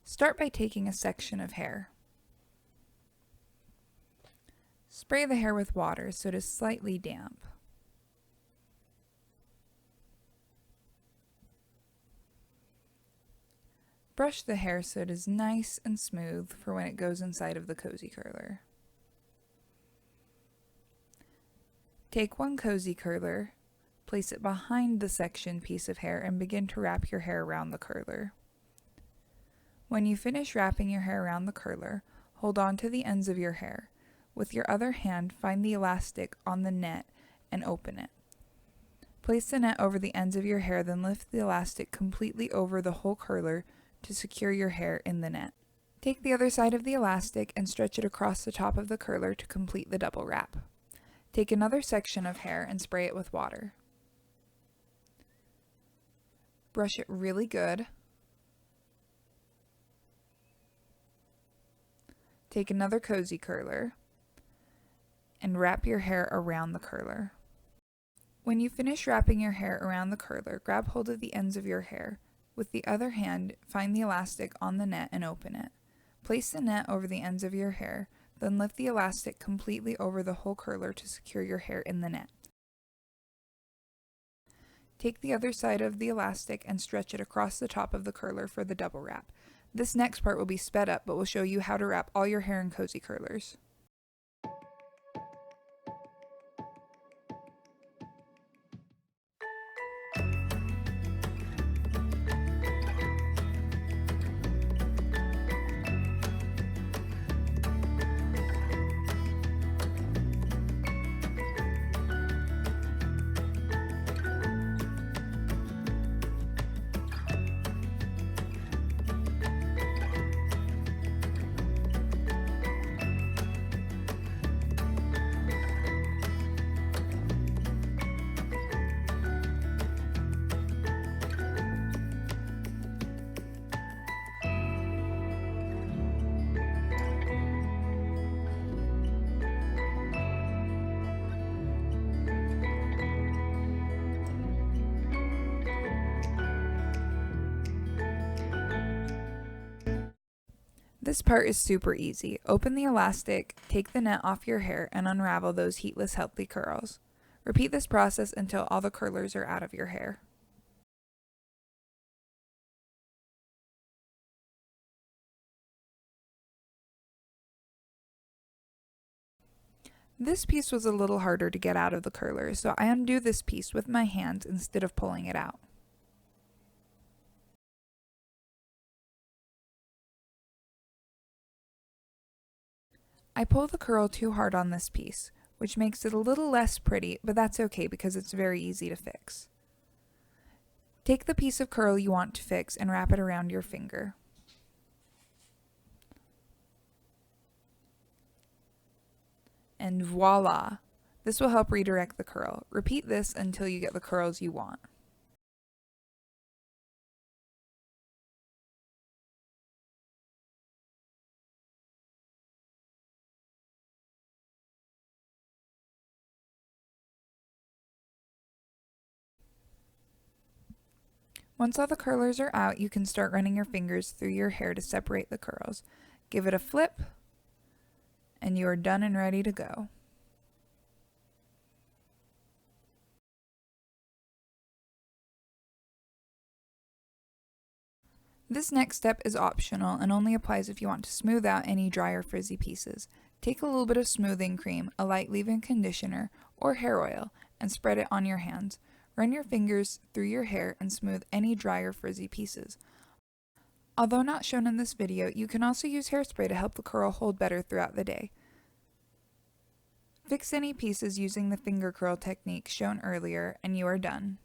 Start by taking a section of hair. Spray the hair with water so it is slightly damp. Brush the hair so it is nice and smooth for when it goes inside of the cozy curler. Take one cozy curler, place it behind the section piece of hair, and begin to wrap your hair around the curler. When you finish wrapping your hair around the curler, hold on to the ends of your hair. With your other hand, find the elastic on the net and open it. Place the net over the ends of your hair, then lift the elastic completely over the whole curler to secure your hair in the net. Take the other side of the elastic and stretch it across the top of the curler to complete the double wrap. Take another section of hair and spray it with water. Brush it really good. Take another cozy curler and wrap your hair around the curler. When you finish wrapping your hair around the curler, grab hold of the ends of your hair. With the other hand, find the elastic on the net and open it. Place the net over the ends of your hair, then lift the elastic completely over the whole curler to secure your hair in the net. Take the other side of the elastic and stretch it across the top of the curler for the double wrap. This next part will be sped up, but will show you how to wrap all your hair in cozy curlers. This part is super easy. Open the elastic, take the net off your hair, and unravel those heatless, healthy curls. Repeat this process until all the curlers are out of your hair. This piece was a little harder to get out of the curler, so I undo this piece with my hands instead of pulling it out. I pull the curl too hard on this piece, which makes it a little less pretty, but that's okay because it's very easy to fix. Take the piece of curl you want to fix and wrap it around your finger. And voila! This will help redirect the curl. Repeat this until you get the curls you want. Once all the curlers are out, you can start running your fingers through your hair to separate the curls. Give it a flip, and you are done and ready to go. This next step is optional and only applies if you want to smooth out any dry or frizzy pieces. Take a little bit of smoothing cream, a light leave-in conditioner, or hair oil, and spread it on your hands. Run your fingers through your hair and smooth any dry or frizzy pieces. Although not shown in this video, you can also use hairspray to help the curl hold better throughout the day. Fix any pieces using the finger curl technique shown earlier, and you are done.